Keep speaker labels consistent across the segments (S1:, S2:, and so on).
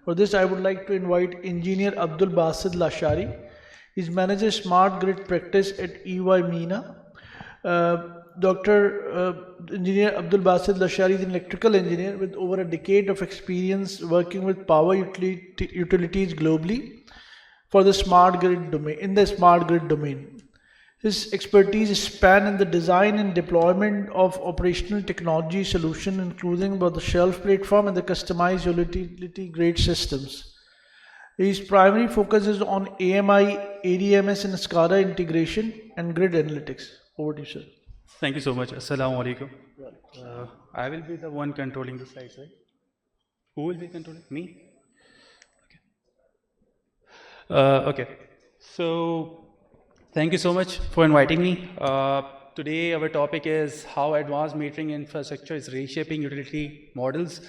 S1: For this, I would like to invite Engineer Abdul Basid Lashari. He's manager Smart Grid Practice at EY MENA. Engineer Abdul Basid Lashari is an electrical engineer with over a decade of experience working with power utilities globally for the smart grid domain. His expertise span in the design and deployment of operational technology solutions, including both the shelf platform and the customized utility grade systems. His primary focus is on AMI, ADMS, and SCADA integration and grid analytics. Over to you, sir.
S2: Thank you so much. Assalamu alaikum. I will be the one controlling the slides, right? Who will be controlling? Me? Okay. So, thank you so much for inviting me. Today, our topic is how advanced metering infrastructure is reshaping utility models.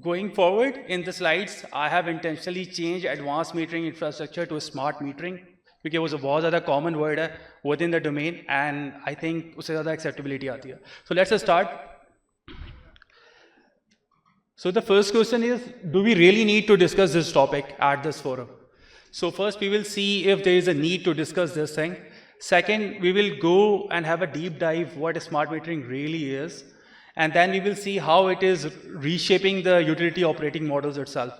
S2: Going forward in the slides, I have intentionally changed advanced metering infrastructure to smart metering क्योंकि वो बहुत ज़्यादा common word है within the domain and I think उससे ज़्यादा acceptability आती है. So let's start. So the first question is, do we really need to discuss this topic at this forum? So first we will see if there is a need to discuss this thing. Second, we will go and have a deep dive what smart metering really is. And then we will see how it is reshaping the utility operating models itself.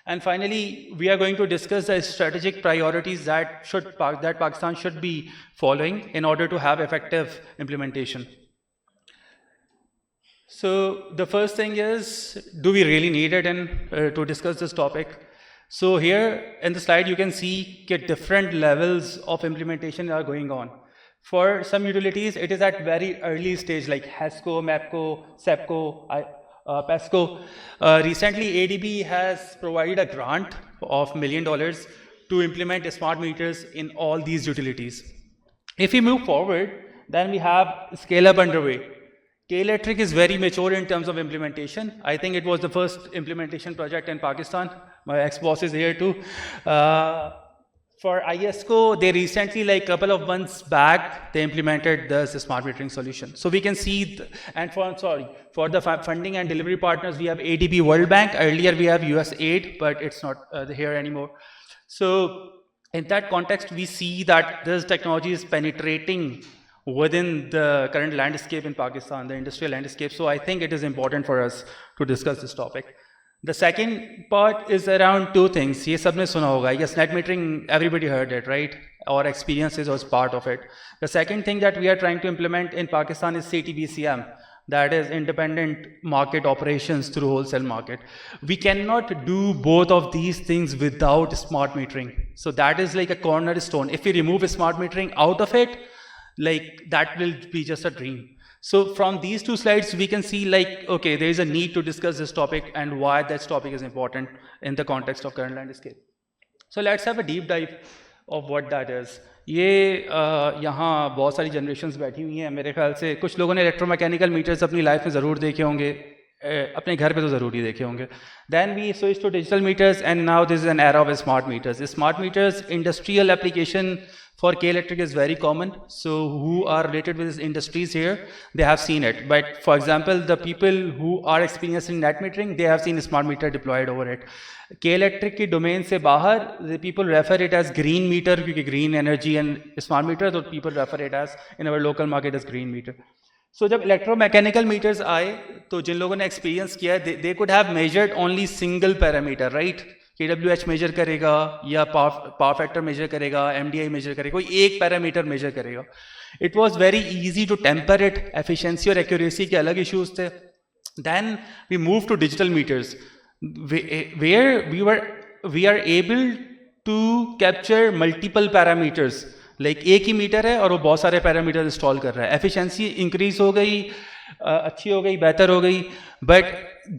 S2: And finally, we are going to discuss the strategic priorities that Pakistan should be following in order to have effective implementation. So the first thing is, do we really need it to discuss this topic? So here in the slide, you can see that different levels of implementation are going on. For some utilities, it is at very early stage like HESCO, MEPCO, SEPCO, PESCO. Recently, ADB has provided a grant of $1 million to implement smart meters in all these utilities. If we move forward, then we have scale-up underway. K-Electric is very mature in terms of implementation. I think it was the first implementation project in Pakistan. My ex-boss is here too. For ISCO, they recently, like a couple of months back, they implemented the smart metering solution. So we can see, for the funding and delivery partners, we have ADB World Bank. Earlier we have USAID, but it's not here anymore. So in that context, we see that this technology is penetrating within the current landscape in Pakistan, the industrial landscape. So I think it is important for us to discuss this topic. The second part is around two things. Ye sabne suna hoga. Yes, net metering, everybody heard it, right? Our experiences was part of it. The second thing that we are trying to implement in Pakistan is CTBCM. That is independent market operations through wholesale market. We cannot do both of these things without smart metering. So that is like a cornerstone. If we remove smart metering out of it, like that will be just a dream. So from these two slides, we can see like, okay, there is a need to discuss this topic and why that topic is important in the context of current landscape. So let's have a deep dive of what that is. ये यहाँ बहुत सारी generations बैठी हुई हैं मेरे ख्याल से कुछ लोगों ने electromechanical meters अपनी life में ज़रूर देखे होंगे अपने घर पे तो ज़रूरी देखे होंगे. Then we switched to digital meters and now this is an era of smart meters. The smart meters industrial application for K-Electric is very common. So who are related with these industries here, they have seen it. But for example, the people who are experiencing net metering, they have seen a smart meter deployed over it. K-Electric की domain से बाहर, the people refer it as green meter क्योंकि green energy and smart meter, so people refer it as in our local market as green meter. So जब electromechanical meters आए, तो जिन लोगों ने experience किया, they could have measured only single parameter, right? KWH measure करेगा या power factor measure करेगा, MDI measure करेगा, कोई एक parameter measure करेगा. It was very easy to temper it. Efficiency और accuracy के अलग issues थे. Then we moved to digital meters, where we are able to capture multiple parameters. Like एक ही मीटर है और वो बहुत सारे पैरामीटर इंस्टॉल कर रहा है. एफिशिएंसी इंक्रीज हो गई, अच्छी हो गई, बेहतर हो गई, बट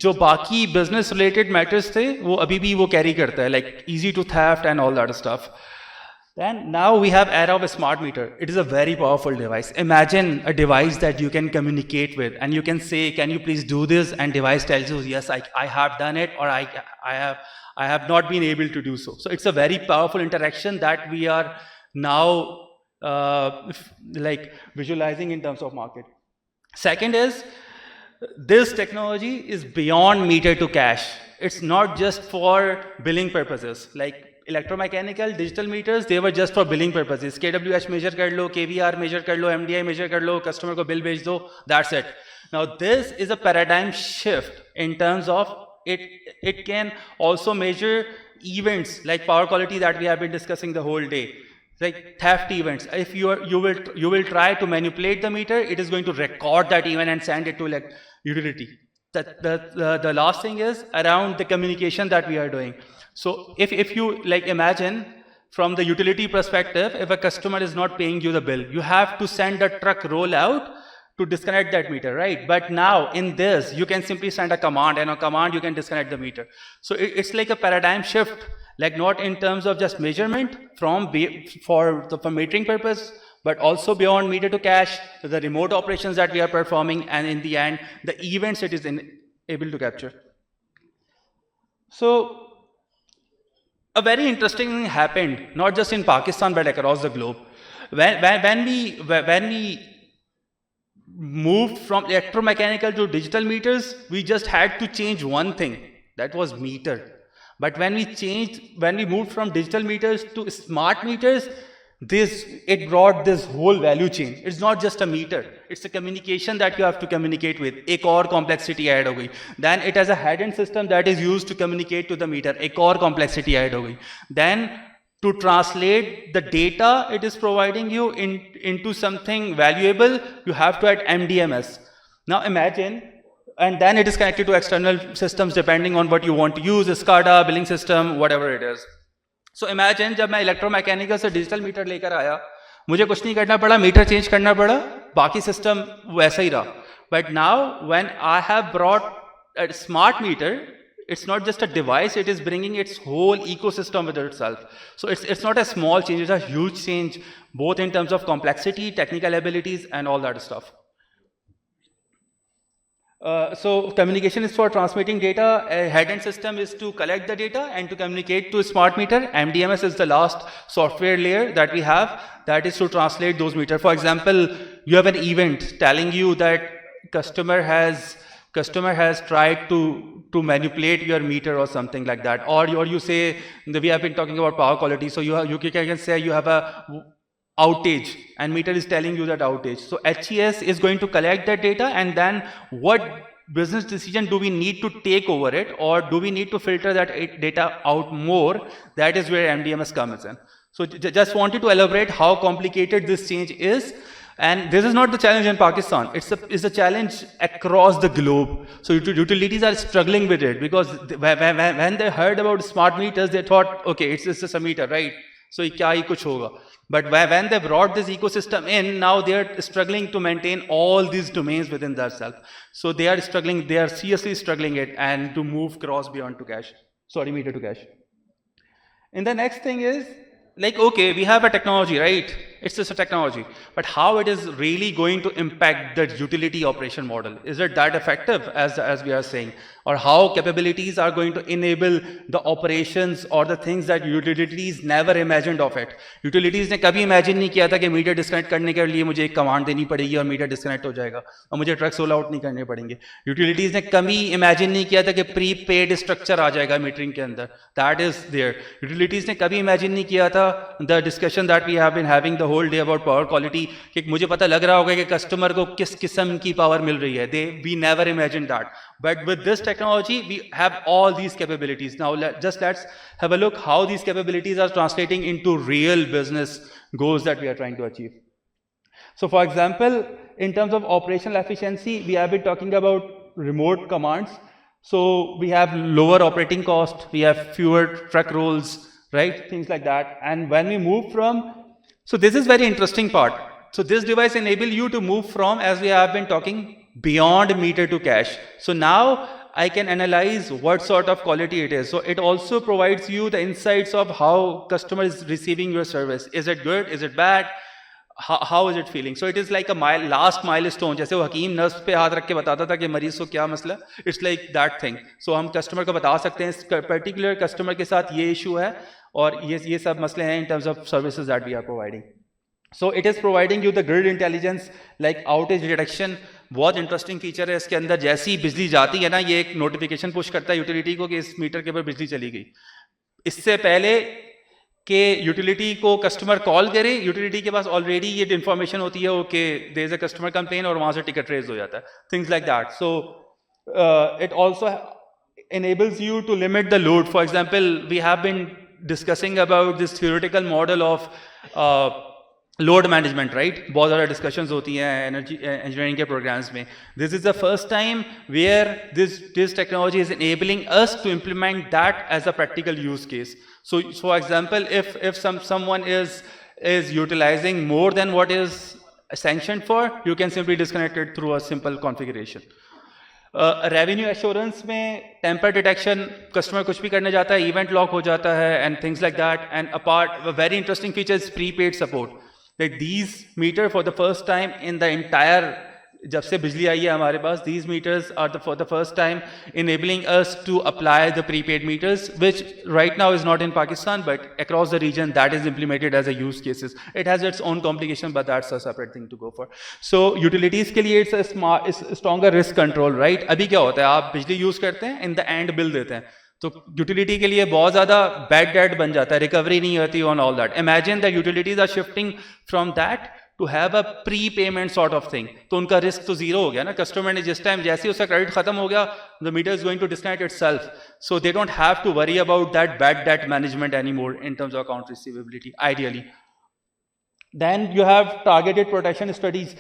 S2: जो बाकी बिजनेस रिलेटेड मैटर्स थे वो अभी भी वो कैरी करता है, like easy to theft and all that stuff. Then now we have era of a smart meter. It is a very powerful device. Imagine a device that you can communicate with and you can say, can you please do this? And device tells you, yes, I have done it, or I have not been able to do so. So it's a very powerful interaction that we are now like visualizing in terms of market. Second is this technology is beyond meter to cash. It's not just for billing purposes. Like electromechanical digital meters, they were just for billing purposes. KWH measure kar lo, KVR measure kar lo, MDI measure kar lo, customer ko bill bhej do, that's it. Now this is a paradigm shift in terms of it can also measure events like power quality that we have been discussing the whole day. Like theft events. If you will try to manipulate the meter, it is going to record that event and send it to utility. The last thing is around the communication that we are doing. So if you like imagine from the utility perspective, if a customer is not paying you the bill, you have to send a truck roll out to disconnect that meter, right? But now in this, you can simply send a command, and on command you can disconnect the meter. So it's like a paradigm shift, like not in terms of just measurement for metering purpose, but also beyond meter to cash, the remote operations that we are performing, and in the end, the events it is able to capture. So a very interesting thing happened, not just in Pakistan, but across the globe. When we moved from electromechanical to digital meters, we just had to change one thing, that was meter. But when we moved from digital meters to smart meters, it brought this whole value chain. It's not just a meter, it's a communication that you have to communicate with. Ek aur complexity add ho gayi. Then it has a head-end system that is used to communicate to the meter. Ek aur complexity add ho gayi. Then to translate the data it is providing you into something valuable, you have to add MDMS. Now imagine, and then it is connected to external systems depending on what you want to use, SCADA, billing system, whatever it is. So imagine जब मैं electromechanical से digital meter लेकर आया, मुझे कुछ नहीं करना पड़ा, मीटर चेंज करना पड़ा, बाकी सिस्टम वैसा ही रहा. But now when I have brought a smart meter, it's not just a device, it is bringing its whole ecosystem with itself. So it's not a small change, it's a huge change, both in terms of complexity, technical abilities, and all that stuff. So communication is for transmitting data, a head-end system is to collect the data and to communicate to a smart meter. MDMS is the last software layer that we have, that is to translate those meters. For example, you have an event telling you that customer has tried to manipulate your meter or something like that, or you say, we have been talking about power quality, so you can say you have a outage and meter is telling you that outage. So HES is going to collect that data, and then what business decision do we need to take over it, or do we need to filter that data out more? That is where MDMS comes in. So just wanted to elaborate how complicated this change is. And this is not the challenge in Pakistan, it's a challenge across the globe. So utilities are struggling with it, because when they heard about smart meters, they thought, okay, it's just a meter, right? So kya hi kuch hoga. But when they brought this ecosystem in, now they are struggling to maintain all these domains within themselves. So they are struggling, they are seriously struggling it, and to move cross beyond to cache. Sorry, meter to cache. And the next thing is, like, okay, we have a technology, right? It's just a technology, but how it is really going to impact the utility operation model? Is it that effective as we are saying? Or how capabilities are going to enable the operations or the things that utilities never imagined of it? Utilities ने कभी imagine नहीं किया था कि meter disconnect करने के लिए मुझे एक command देनी पड़ेगी और meter disconnect हो जाएगा और मुझे trucks roll out नहीं करने पड़ेंगे. Utilities ने कभी imagine नहीं किया था कि prepaid structure आ जाएगा metering के अंदर. That is there. Utilities ने कभी imagine नहीं किया था the discussion that we have been having the whole day about power quality, कि मुझे पता लग रहा होगा कि customer को किस किस्म की power मिल रही है. We never imagined that. But with this technology, we have all these capabilities. Now let's have a look how these capabilities are translating into real business goals that we are trying to achieve. So for example, in terms of operational efficiency, we have been talking about remote commands. So we have lower operating cost, we have fewer truck rolls, right? Things like that. And when we move from, so this is very interesting part. So this device enable you to move from, as we have been talking, beyond meter to cache. So now I can analyze what sort of quality it is. So it also provides you the insights of how customer is receiving your service. Is it good? Is it bad? How is it feeling? So it is like a last milestone. जैसे वो हकीम nurse पे हाथ रख के बताता था कि मरीज को क्या मसला, it's like that thing. So हम customer को बता सकते हैं particular customer के साथ ये issue है और ये सब मसले हैं in terms of services that we are providing. So it is providing you the grid intelligence like outage detection. बहुत इंटरेस्टिंग फीचर है इसके अंदर. जैसी बिजली जाती है ना, ये एक नोटिफिकेशन पुश करता है यूटिलिटी को कि इस मीटर के ऊपर बिजली चली गई. इससे पहले कि यूटिलिटी को कस्टमर कॉल करे, यूटिलिटी के पास ऑलरेडी ये इन्फॉर्मेशन होती है okay there is a customer complain और वहां से टिकट रेज हो जाता है. Things like that. So it also enables you to limit the load. For example, we have been discussing about this theoretical model of load management, right? बहुत ज़्यादा discussions होती हैं energy engineering के programs में. This is the first time where this technology is enabling us to implement that as a practical use case. So for example, if someone is utilizing more than what is sanctioned for, you can simply disconnect it through a simple configuration. Revenue assurance में temper detection, customer कुछ भी करने जाता है event lock हो जाता है and things like that. And apart very interesting feature is prepaid support. Like these meter for the first time in the entire, जब से बिजली आई है हमारे पास, these meters are for the first time enabling us to apply the prepaid meters, which right now is not in Pakistan, but across the region that is implemented as a use cases. It has its own complication, but that's a separate thing to go for. So utilities के लिए it's a stronger risk control, right? अभी क्या होता है, आप बिजली use करते हैं, in the end bill देते हैं, तो यूटिलिटी के लिए बहुत ज़्यादा बैड डेट बन जाता है, रिकवरी नहीं होती on all that. Imagine that utilities are shifting from that to have a pre payment sort of thing. तो उनका रिस्क तो जीरो हो गया ना. कस्टमर ने जिस टाइम जैसे ही उसका क्रेडिट खत्म हो गया, the meter is going to disconnect itself. So they don't have to worry about that bad debt management any more in terms of account receivability ideally. Then you have targeted protection studies.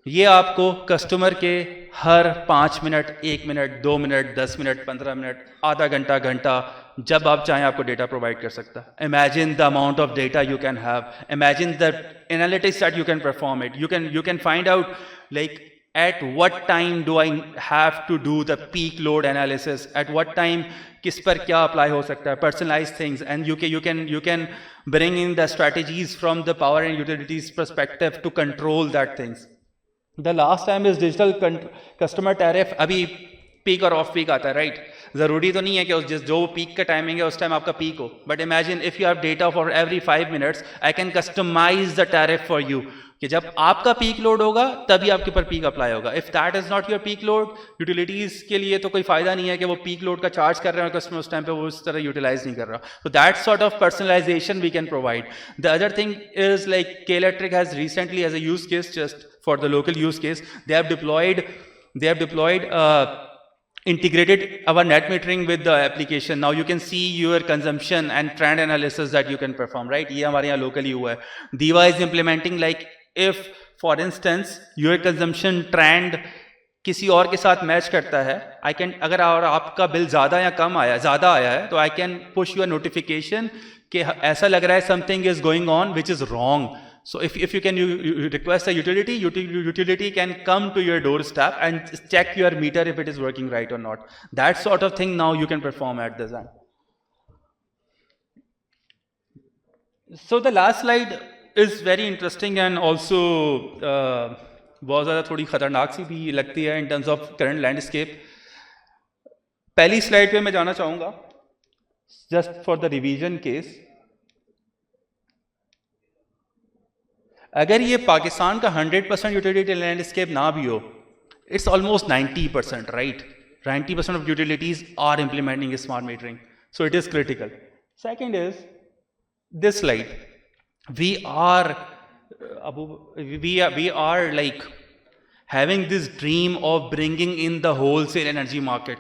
S2: ये आपको customer के हर 5 minute, 1 minute, 2 minute, 10 minute, 15 minute, आधा घंटा, जब आप चाहें आपको डेटा प्रोवाइड कर सकता है. Imagine the amount of data you can have. Imagine the analytics that you can perform it. You can find out like at what time do I have to do the peak load analysis, at what time किस पर क्या apply हो सकता है, personalized things, and you can bring in the strategies from the power and utilities perspective to control that things. The last time is digital customer tariff. अभी peak और off peak आता है, राइट? ज़रूरी तो नहीं है कि उस जो पीक का टाइमिंग है उस टाइम आपका पीक हो, but imagine if you have data for every 5 minutes, I can customise the tariff for you कि जब आपका पीक लोड होगा तभी आपके ऊपर पीक अप्लाई होगा. If that is not your peak load, utilities के लिए तो कोई फायदा नहीं है कि वो पीक लोड का चार्ज कर रहे हैं और कस्टमर उस टाइम पे वो उस तरह यूटिलाइज नहीं कर रहा. So that sort of personalization we can provide. The other thing is like K-Electric has recently, as a use case, just for the local use case, they have deployed integrated our net metering with the application. Now you can see your consumption and trend analysis that you can perform, right? ये हमारे यहाँ locally हुआ है. Diva is implementing like if, for instance, your consumption trend किसी और के साथ match करता है, I can, अगर आपका बिल ज़्यादा या कम आया, ज़्यादा आया है, तो I can push your notification कि ऐसा लग रहा है something is going on which is wrong. So if you can you request a utility can come to your doorstep and check your meter if it is working right or not. That sort of thing now you can perform at the time. So the last slide is very interesting and also बहुत ज़्यादा थोड़ी खतरनाक सी भी लगती है in terms of current landscape. पहली slide पे मैं जाना चाहूँगा just for the revision case. अगर ये पाकिस्तान का 100% यूटिलिटी लैंडस्केप ना भी हो, it's almost 90%, right? 90% of utilities are implementing smart metering, so it is critical. Second is this slide. We are like having this dream of bringing in the wholesale energy market,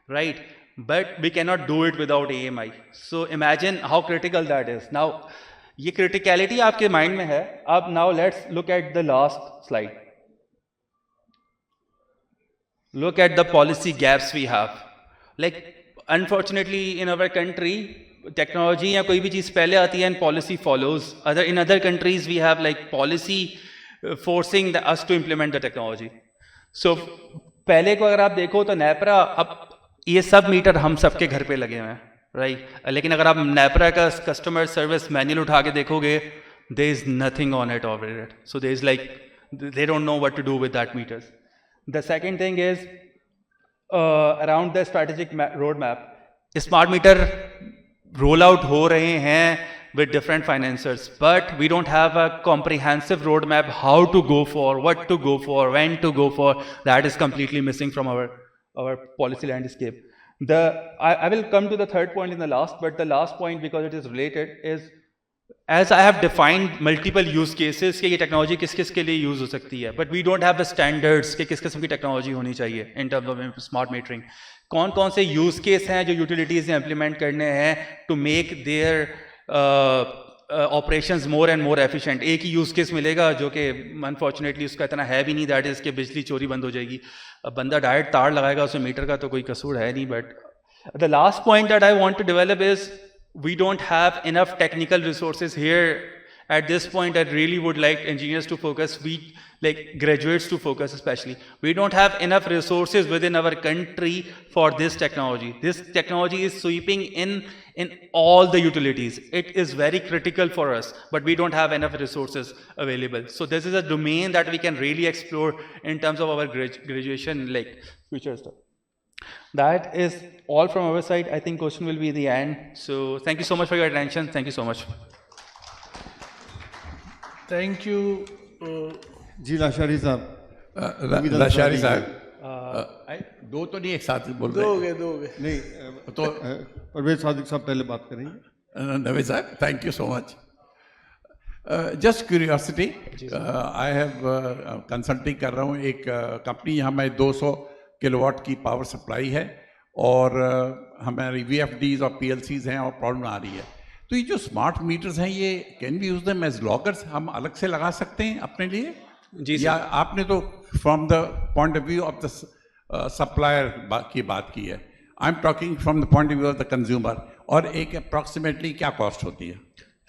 S2: right? But we cannot do it without AMI. So imagine how critical that is. Now ये criticality आपके mind में है. अब now let's look at the last slide. Look at the policy gaps we have. Like unfortunately in our country technology या कोई भी चीज़ पहले आती है and policy follows. In other countries we have like policy forcing us to implement the technology. So पहले को अगर आप देखो तो नेपरा, अब ये सब मीटर हम सबके घर पे लगे हुए हैं, राइट? लेकिन अगर आप नेपरा का कस्टमर सर्विस मैनुअल उठा के देखोगे, there is nothing on it already. So there is like they don't know what to do with that meters. The second thing is around the strategic road map. Smart meter roll out हो रहे हैं, with different financiers, but we don't have a comprehensive roadmap how to go for, what to go for, when to go for. That is completely missing from our policy landscape. I will come to the third point in the last, but the last point, because it is related, is as I have defined multiple use cases कि ये technology किस किस के लिए use हो सकती है, but we don't have the standards कि किस किस्म की टेक्नोलॉजी होनी चाहिए in terms of smart metering. कौन कौन से यूज केस हैं जो यूटिलिटीज ने इम्प्लीमेंट करने हैं to make their operations more and more efficient. एक ही यूज केस मिलेगा जो कि अनफॉर्चुनेटली उसका इतना है भी नहीं, दैट इज कि बिजली चोरी बंद हो जाएगी. अब बंदा डायरेक्ट तार लगाएगा उसमें, मीटर का तो कोई कसूर है नहीं. But the last point that I want to develop is we don't have enough technical resources here at this point. I really would like engineers to focus, we like graduates to focus especially. We don't have enough resources within our country for this technology. This technology is sweeping in all the utilities. It is very critical for us, but we don't have enough resources available. So this is a domain that we can really explore in terms of our graduation, like future stuff. That is all from our side. I think question will be the end. So thank you so much for your attention. Thank you so much.
S1: Thank you.
S3: जी लाशारी साहब.
S4: लाशारी साहब दो तो नहीं एक साथ बोल रहे
S1: दोगे
S3: नहीं
S4: तो
S3: परवेज सादिक साहब पहले बात करेंगे.
S4: नवेद साहब thank you so much. Just curiosity, I have consulting कर रहा हूँ एक कंपनी. यहाँ मैं 200 किलोवाट की पावर सप्लाई है और हमारी VFDs और PLCs हैं और प्रॉब्लम आ रही है. तो ये जो स्मार्ट मीटर्स हैं ये can we use them as loggers, हम अलग से लगा सकते हैं अपने लिए
S2: जी
S4: या आपने तो from the point of view of the supplier की बात की है. I am talking from the point of view of the consumer. और एक अप्रॉक्सीमेटली क्या कॉस्ट होती है?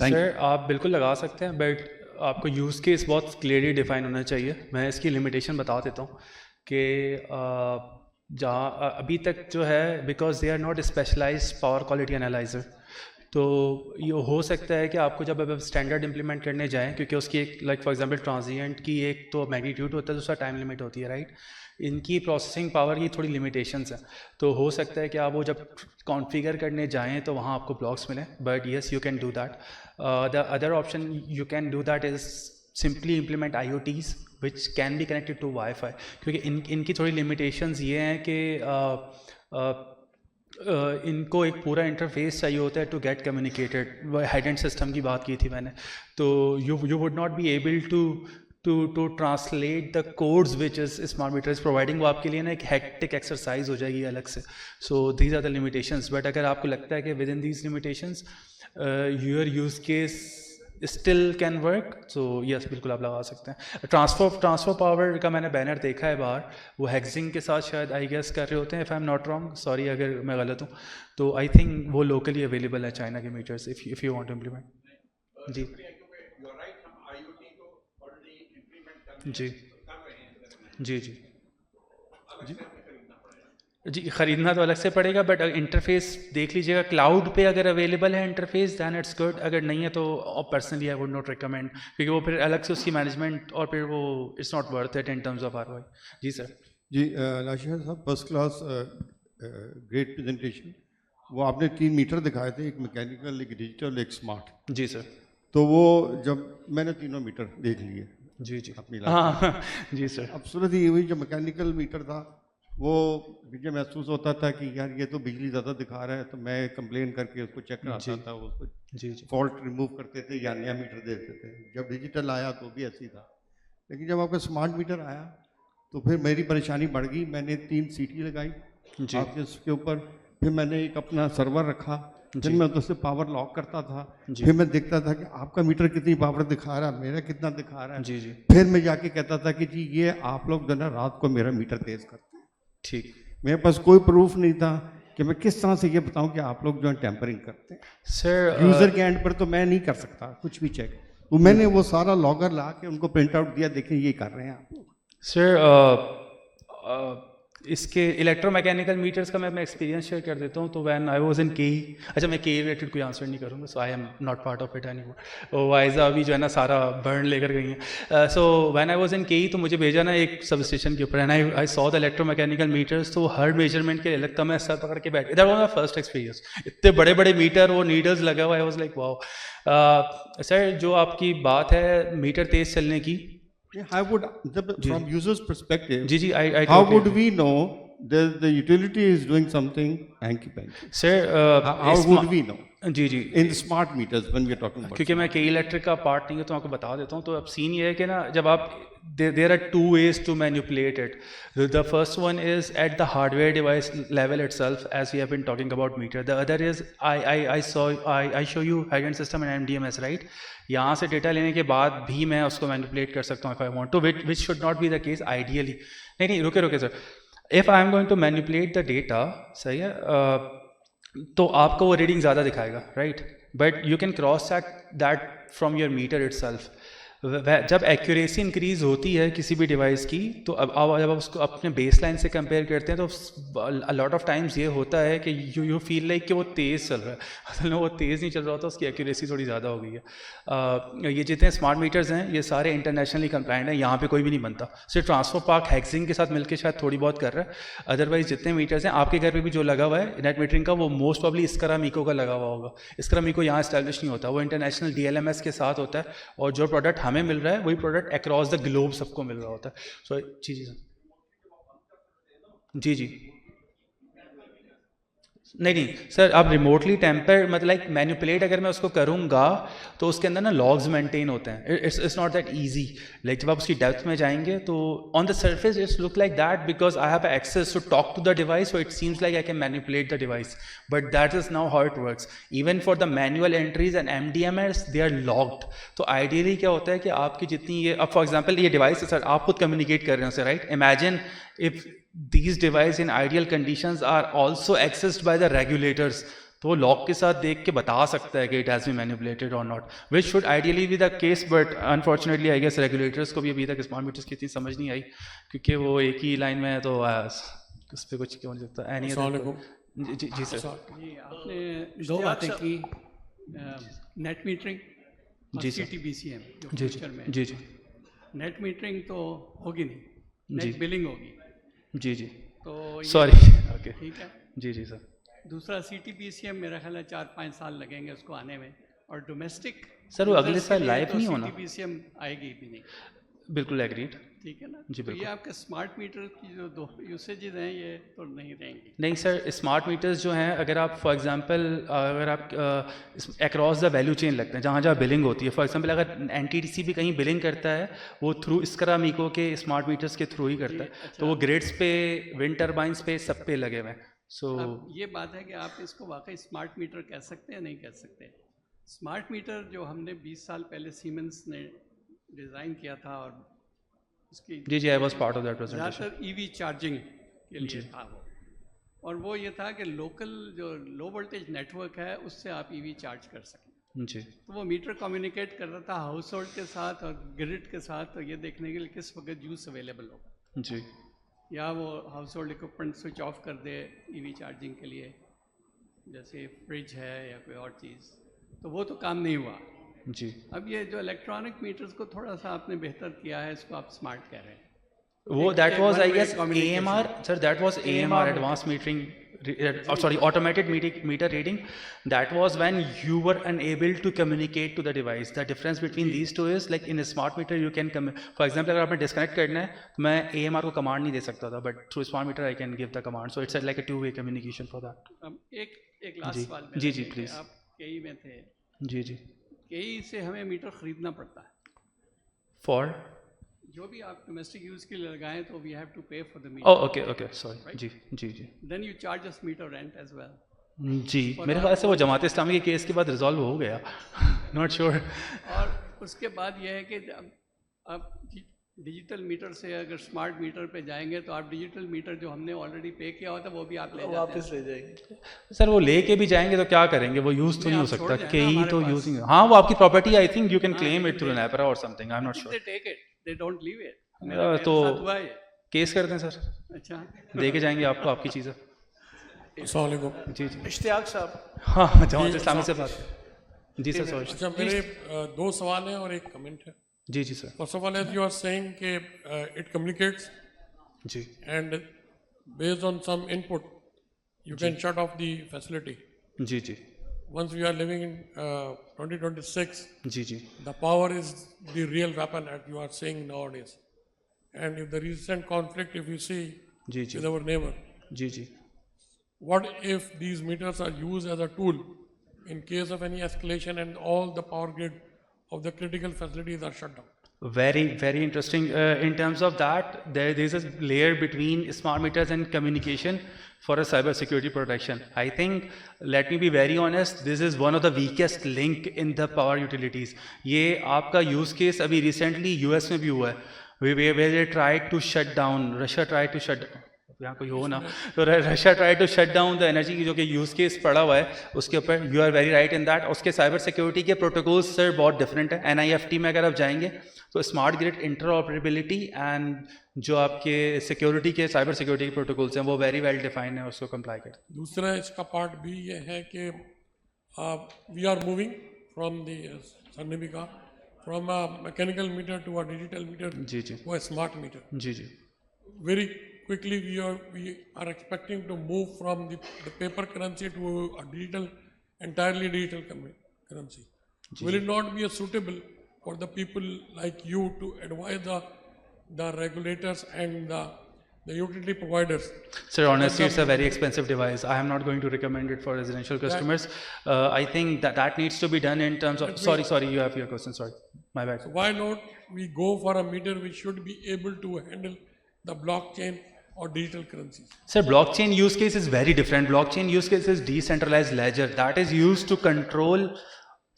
S2: सर आप बिल्कुल लगा सकते हैं, बट आपको यूज़ केस बहुत क्लियरली डिफाइन होना चाहिए. मैं इसकी लिमिटेशन बता देता हूँ कि जहाँ अभी तक जो है, because they are not specialised power quality analyser, तो ये हो सकता है कि आपको जब अब स्टैंडर्ड इंप्लीमेंट करने जाएं, क्योंकि उसकी एक लाइक फॉर एग्जांपल ट्रांजिएंट की एक तो मैग्नीट्यूड होता है, दूसरा टाइम लिमिट होती है, राइट. इनकी प्रोसेसिंग पावर की थोड़ी लिमिटेशंस हैं. तो हो सकता है कि आप वो जब कॉन्फ़िगर करने जाएं तो वहाँ आपको ब्लॉक्स मिलें, but yes you can do that. The other option you can do that is simply implement IoTs which can be connected to Wi-Fi, क्योंकि इनकी थोड़ी limitations ये हैं कि इनको एक पूरा इंटरफेस चाहिए होता है to get communicated. Head end system की बात की थी मैंने, तो you would not be able to translate the codes which is smart meter is providing. वो आपके लिए ना एक हेक्टिक एक्सरसाइज हो जाएगी अलग से. So these are the limitations. But अगर आपको लगता है कि within these limitations your use case still can work, so yes बिल्कुल आप लगा सकते हैं. ट्रांसफर पावर का मैंने बैनर देखा है बाहर, वो हेक्सिंग के साथ शायद आई गेस कर रहे होते हैं, if I am not wrong, sorry अगर मैं गलत हूँ. तो आई थिंक वो लोकली अवेलेबल है चाइना के meters, if you want to implement. जी जी जी जी जी जी ख़रीदना तो अलग से पड़ेगा, बट इंटरफेस देख लीजिएगा. क्लाउड पे अगर अवेलेबल है इंटरफेस दैन इट्स गुड, अगर नहीं है तो personally I would not recommend, क्योंकि वो फिर अलग से उसकी मैनेजमेंट और फिर वो it's not worth it in terms of ROI. जी सर.
S3: जी लाशारी साहब फर्स्ट क्लास ग्रेट प्रेजेंटेशन. वो आपने 3 मीटर दिखाए थे, एक मैकेनिकल, एक डिजिटल, एक स्मार्ट.
S2: जी सर.
S3: तो वो जब मैंने तीनों मीटर देख लिए.
S2: जी जी
S3: अपनी
S2: हाँ जी सर.
S3: अब सूरत ये हुई, जो मैकेनिकल मीटर था वो मुझे महसूस होता था कि यार ये तो बिजली ज़्यादा दिखा रहा है, तो मैं कंप्लेन करके उसको चेक कराता था, उसको
S2: जी
S3: फॉल्ट रिमूव करते थे या नया मीटर देते थे. जब डिजिटल आया तो भी ऐसी था, लेकिन जब आपका स्मार्ट मीटर आया तो फिर मेरी परेशानी बढ़ गई. मैंने 3 सीटी लगाई आपके उसके ऊपर, फिर मैंने एक अपना सर्वर रखा, फिर मैं उससे पावर लॉक करता था, फिर मैं देखता था कि आपका मीटर कितनी पावर दिखा रहा है, मेरा कितना दिखा रहा है.
S2: जी जी.
S3: फिर मैं जाके कहता था कि जी ये आप लोग जो ना रात को मेरा मीटर तेज करते हैं.
S2: ठीक.
S3: मेरे पास कोई प्रूफ नहीं था कि मैं किस तरह से ये बताऊं कि आप लोग जो है टेम्परिंग करते हैं.
S2: सर
S3: यूजर के एंड पर तो मैं नहीं कर सकता कुछ भी चेक. तो मैंने वो सारा लॉगर ला के उनको प्रिंट आउट दिया, देखिए ये कर रहे हैं आप लोग.
S2: सर इसके इलेक्ट्रोमैकेनिकल मीटर्स का मैं अपना एक्सपीरियंस शेयर कर देता हूँ. तो व्हेन आई वाज इन केई, अच्छा मैं केई रिलेटेड कोई आंसर नहीं करूँगा, so I am not part of it anymore. वाइजा अभी जो है ना सारा बर्न लेकर गई हैं. So when I was in केई तो मुझे भेजा ना एक सब स्टेशन के ऊपर, and I saw the electromechanical meters. तो हर मेजरमेंट के लिए लगता मैं सर पकड़ के बैठ, that was my first experience. इतने बड़े बड़े मीटर, वो नीडल्स लगा हुआ, I was like wow. Sir जो आपकी बात है मीटर तेज चलने की,
S3: I would, from user's perspective,
S2: जी जी, I
S3: how
S2: totally
S3: would we know that the utility is doing something hanky-panky?
S2: Sir
S3: How would we know?
S2: जी जी,
S3: In the smart meters, when we are talking about.
S2: क्योंकि मैं के electric का part नहीं है तो आपको बता देता हूँ. तो अब सीन ये है कि ना, जब आप there are two ways to manipulate it. The first one is at the hardware device level itself, as we have been talking about meter. The other is I show you hide system and MDMS, right. यहाँ से data लेने के बाद भी मैं उसको manipulate कर सकता हूँ if I want to, which should not be the case ideally. नहीं रुके sir. If I am going to manipulate the data, सही है, तो आपको वो रीडिंग ज़्यादा दिखाएगा, right. But you can cross check that from your meter itself. जब एक्यूरेसी इंक्रीज होती है किसी भी डिवाइस की, तो अब जब आप उसको अपने बेस लाइन से कंपेयर करते हैं तो अ लॉट ऑफ टाइम्स ये होता है कि यू फील लाइक कि वो तेज़ चल रहा है. असल में वो तेज़ नहीं चल रहा होता, उसकी एक्यूरेसी थोड़ी ज़्यादा हो गई है. ये जितने स्मार्ट मीटर्स हैं ये सारे इंटरनेशनली कंप्लाइंट हैं, यहाँ पे कोई भी नहीं बनता. सिर्फ ट्रांसफर पार्क हैक्सिंग के साथ मिलकर शायद थोड़ी बहुत कर रहा है. अदरवाइज जितने मीटर्स हैं आपके घर पर भी जो लगा हुआ है नेट मीटरिंग का, वो मोस्ट प्रॉब्ली इस्करा मीको का लगा हुआ होगा. इस्करा मीको यहाँ इस्टेब्लिश नहीं होता, वो इंटरनेशनल DLMS के साथ होता है. और जो प्रोडक्ट हमें मिल रहा है वही प्रोडक्ट अक्रॉस द ग्लोब सबको मिल रहा होता है. सो जी जी सर, जी जी, नहीं सर, आप रिमोटली टेम्पर मतलब लाइक मैनिपुलेट अगर मैं उसको करूँगा तो उसके अंदर ना लॉग्स मेंटेन होते हैं. It's not that easy. Like जब आप उसकी डेप्थ में जाएंगे तो on the surface it's look like that because I have access to talk to the device, so it seems like I can manipulate the device. But that is now how it works. Even for the manual entries and MDMS they are locked. तो ideally क्या होता है कि आपकी जितनी ये, अब for example ये डिवाइस है सर, आप खुद कम्युनिकेट कर रहे हैं उससे, right. Imagine if these devices in ideal conditions are also accessed by the regulators, तो वो लॉक के साथ देख के बता सकता है कि it has been manipulated or not, which should ideally be the case, but unfortunately I guess regulators को भी अभी तक स्मार्ट मीटर्स की इतनी समझ नहीं आई, क्योंकि वो एक ही लाइन में है, तो उस पर कुछ क्यों नहीं सकता. जी सर.
S5: जी, आपने दो बातें की, नेट मीटरिंग और CTBCM जो फ्यूचर में.
S2: जी जी,
S5: नेट मीटरिंग तो होगी नहीं,
S2: जी.
S5: नेट बिलिंग होगी.
S2: जी जी,
S5: तो
S2: सॉरी, ओके,
S5: ठीक है.
S2: जी जी सर.
S5: दूसरा CTBCM मेरा ख्याल है 4-5 साल लगेंगे उसको आने में. और डोमेस्टिक
S2: सर वो अगले साल लाइव नहीं होना.
S5: CTBCM आएगी भी नहीं.
S2: बिल्कुल एग्रीड.
S5: ठीक है ना.
S2: जी,
S5: तो ये
S2: बिल्कुल.
S5: आपके स्मार्ट मीटर की जो दो यूसेजेस हैं ये तो नहीं रहेंगी.
S2: नहीं सर, स्मार्ट मीटर्स जो हैं, अगर आप फॉर एग्जांपल अगर आप अक्रॉस द वैल्यू चेन लगते हैं जहाँ जहाँ बिलिंग होती है, फॉर एग्जांपल अगर NTDC भी कहीं बिलिंग करता है वो थ्रू इस्करा मीको के स्मार्ट मीटर्स के थ्रू ही करता है.
S5: अच्छा.
S2: तो वो ग्रिड्स पे, विंड टर्बाइंस पे, सब पे लगे हुए हैं. सो
S5: अब ये बात है कि आप इसको वाकई स्मार्ट मीटर कह सकते हैं, नहीं कह सकते. स्मार्ट मीटर जो हमने 20 साल पहले सीमेंस ने डिज़ाइन किया था, और उसकी
S2: जी जी, I was part of that presentation.
S5: ज़्यादातर EV चार्जिंग के लिए
S2: जी.
S5: था वो. और वो ये था कि लोकल जो लो वोल्टेज नेटवर्क है उससे आप EV चार्ज कर सकें.
S2: जी
S5: तो वो मीटर कम्युनिकेट कर रहा था हाउस होल्ड के साथ और ग्रिड के साथ, तो ये देखने के लिए किस वक्त यूज़ अवेलेबल होगा.
S2: जी,
S5: या वो house hold equipment switch off कर दे EV चार्जिंग के लिए, जैसे फ्रिज है या कोई और चीज़, तो वो तो काम नहीं हुआ.
S2: जी.
S5: अब ये जो इलेक्ट्रॉनिक मीटर्स को थोड़ा सा आपने बेहतर किया है, इसको आप स्मार्ट कह रहे हैं.
S2: वो that was I
S5: one-way
S2: guess
S5: communication.
S2: AMR sir, that was AMR advance metering, sorry, automated meter reading. That was when you were unable to communicate to the device. The difference between these two is like in a smart meter you can for example अगर आपने disconnect करना है तो मैं AMR को command नहीं दे सकता था, but through smart meter I can give the command. So it's like a two way communication for that.
S5: अब एक लास्ट सवाल मेरा
S2: जी, जी,
S5: है कि
S2: please.
S5: आप KE में थे.
S2: जी जी.
S5: KE से हमें मीटर खरीदना पड़ता है.
S2: फॉर
S5: जो भी आप डोमेस्टिक यूज़ के लिए लगाएं तो we have to pay for the meter.
S2: Oh okay, sorry. जी जी जी.
S5: Then you charge us meter rent as well.
S2: जी, मेरे ख्याल से वो जमात इस्लामी के केस के बाद रिजॉल्व हो गया. Not sure.
S5: और उसके बाद ये है कि जब आप डिजिटल मीटर से अगर स्मार्ट मीटर पे जाएंगे तो आप डिजिटल मीटर जो हमने ऑलरेडी पे किया होता है वो भी आप ले जाते हैं.
S1: वापस ले जाएंगे.
S2: सर वो लेके भी जाएंगे तो क्या करेंगे, वो यूज तो नहीं हो
S5: आप छोड़
S2: सकता.
S5: जाए ना
S2: KE
S5: हमारे
S2: तो
S5: पास.
S2: यूज नहीं. हाँ, वो आपकी property, I think you can claim it through an एपरा or something, I am not
S5: They
S2: sure.
S5: take it, they don't leave it.
S2: तो
S5: साथ हुआ है.
S2: केस करते हैं सर,
S5: अच्छा,
S2: दे के जाएंगे आपको आपकी चीज़ें।
S6: अस्सलाम वालेकुम।
S2: जी जी,
S1: इश्तियाक साहब,
S2: हाँ जमात इस्लामी से बात। जी सर, सॉरी।
S6: अच्छा, मेरे दो सवाल हैं और एक कमेंट है।
S2: जी जी sir.
S6: First of all, as you are saying कि इट कम्युनिकेट्स
S2: जी
S6: and based on some input you can shut off the facility.
S2: जी जी
S6: Once we are living in 2026,
S2: जी जी
S6: the power is the real weapon, as you are saying nowadays. And if the recent conflict, if you see
S2: जी जी
S6: with our neighbor,
S2: जी जी
S6: what if these meters are used as a tool in case of any escalation and all the power grid of the critical facilities are shut down?
S2: very interesting. In terms of that, there is a layer between smart meters and communication for a cyber security protection. I think, let me be very honest, this is one of the weakest link in the power utilities. ये आपका use case अभी recently US में भी हुआ है, where they tried to shut down, Russia tried to shut, यहाँ कोई हो ना, तो Russia try to shut down the energy की जो कि यूज़ केस पड़ा हुआ है उसके ऊपर। You are very right in that. उसके साइबर सिक्योरिटी के प्रोटोकॉल्स सर बहुत डिफरेंट है। NIFT में अगर आप जाएंगे तो स्मार्ट ग्रिड इंटरऑपरेबिलिटी एंड जो आपके सिक्योरिटी के साइबर सिक्योरिटी के प्रोटोकॉल्स हैं वो वेरी वेल डिफाइंड है, उसको कंप्लाई कर।
S6: दूसरा इसका पार्ट भी ये है कि we are moving from the sir ने भी कहा from a mechanical meter to a digital meter
S2: जी जी
S6: टू अ स्मार्ट मीटर।
S2: जी जी
S6: Very quickly we are expecting to move from the paper currency to a digital, entirely digital currency. Will it not be suitable for the people like you to advise the regulators and the utility providers?
S2: Sir, honestly, it's a very expensive device. I am not going to recommend it for residential customers. I think that needs to be done in terms of. Sorry, you have your question. Sorry, my bad.
S6: So why not we go for a meter which should be able to handle the blockchain or digital currencies?
S2: Sir, blockchain use case is very different. Blockchain use case is decentralized ledger that is used to control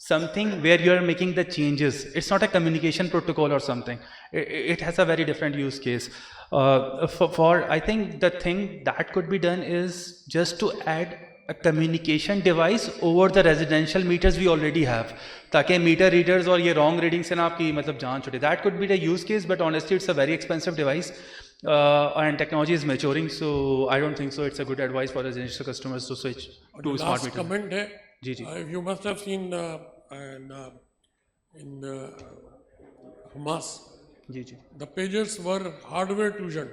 S2: something where you are making the changes. It's not a communication protocol or something. It has a very different use case. I think the thing that could be done is just to add a communication device over the residential meters we already have, ताकि meter readers और ये wrong reading से ना आपकी मतलब जान छूटे. That could be the use case, but honestly it's a very expensive device and technology is maturing, so I don't think so it's a good advice for residential customers to switch to smart
S6: Last
S2: meter.
S6: comment है,
S2: जी जी
S6: you must have seen in Hamas,
S2: जी जी
S6: the pagers were hardware Trojan,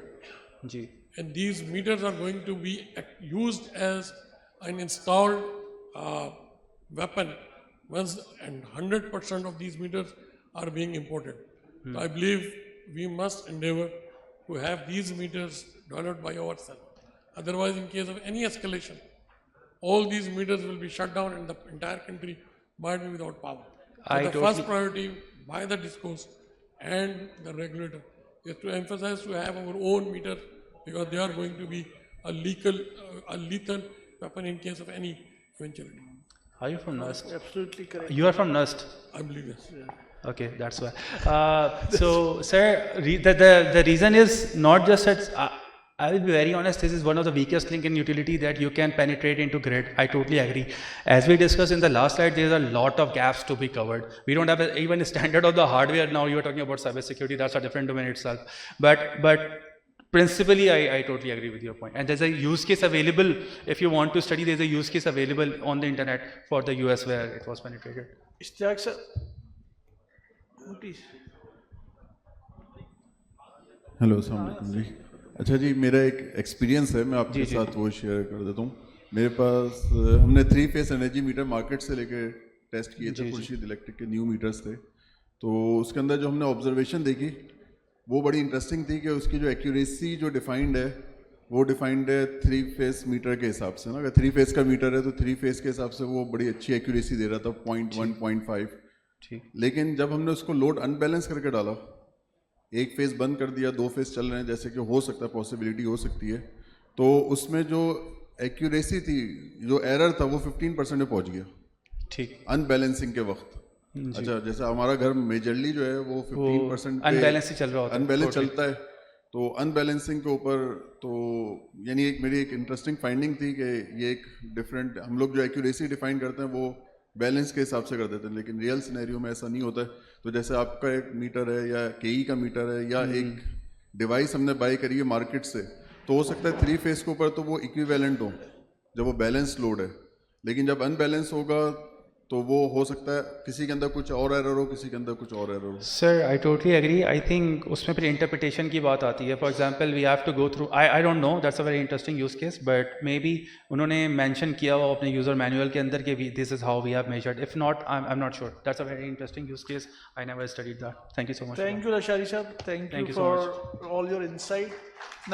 S2: जी
S6: and these meters are going to be used as an installed weapon once, and 100% of these meters are being imported. So I believe we must endeavor to have these meters developed by ourselves. Otherwise, in case of any escalation, all these meters will be shut down and the entire country might be without power. So the first priority by the discourse and the regulator is to emphasize to have our own meters, because they are going to be a lethal weapon in case of any eventuality.
S2: Are you from Nust?
S1: Absolutely correct.
S2: You are from Nust?
S6: I believe yes.
S2: Okay, that's why. So, sir, the reason is not just that. I will be very honest, this is one of the weakest link in utility that you can penetrate into grid. I totally agree. As we discussed in the last slide, there are a lot of gaps to be covered. We don't have even a standard of the hardware. Now you are talking about cybersecurity, that's a different domain itself. But principally, I totally agree with your point. And there's a use case available. If you want to study, there's a use case available on the internet for the US where it was penetrated.
S1: Ishtiaq sir, please.
S7: Hello अस्सलाम वालेकुम जी। अच्छा जी, मेरा एक experience है, मैं आपके साथ वो शेयर कर देता हूँ। मेरे पास हमने 3 फेस एनर्जी मीटर मार्केट से लेके टेस्ट किए थे, खुर्शीद इलेक्ट्रिक के न्यू मीटर्स थे। तो उसके अंदर जो हमने ऑब्जर्वेशन देखी वो बड़ी इंटरेस्टिंग थी कि उसकी जो एक्यूरेसी जो डिफाइंड है वो डिफाइंड है 3 फेस मीटर के हिसाब से ना। अगर 3 फेस का मीटर है तो 3 फेस के हिसाब से वो बड़ी अच्छी एक्यूरेसी दे रहा था, 0.1 0.5। लेकिन जब हमने उसको लोड अनबैलेंस करके डाला, एक फेस बंद कर दिया, 2 फेस चल रहे हैं, जैसे कि हो सकता है, पॉसिबिलिटी हो सकती है, तो उसमें जो एक्यूरेसी थी, जो एरर था, वो 15% में पहुंच गया।
S2: ठीक,
S7: अनबैलेंसिंग के वक्त। अच्छा, जैसे हमारा घर मेजरली जो है वो 15%
S2: अनबैलेंस ही चल रहा होता है,
S7: अनबैलेंस चलता है। तो अनबैलेंसिंग के ऊपर तो यानी मेरी एक इंटरेस्टिंग फाइंडिंग थी कि ये एक डिफरेंट, हम लोग जो एक्यूरेसी डिफाइन करते हैं वो बैलेंस के हिसाब से कर देते हैं, लेकिन रियल सिनेरियो में ऐसा नहीं होता है। तो जैसे आपका एक मीटर है या केई का मीटर है या एक डिवाइस हमने बाई करी है मार्केट से, तो हो सकता है 3 फेस के ऊपर तो वो इक्विवेलेंट हो जब वो बैलेंस लोड है, लेकिन जब अनबैलेंस होगा तो वो हो सकता है किसी के अंदर कुछ और एरर हो, किसी के अंदर कुछ और एरर हो।
S2: Sir I totally agree. I think उसमें फिर इंटरप्रिटेशन की बात आती है। For example we have to go through, I don't know, that's a very interesting use case, but maybe उन्होंने मेंशन किया हो अपने यूजर मैनुअल के अंदर कि this is how we have measured. If not, I am not sure. That's a very interesting use case, I never studied that. Thank you so much.
S1: Thank you, Lashari Sahab. Thank
S2: Thank
S1: you
S2: you so
S1: for all your insight.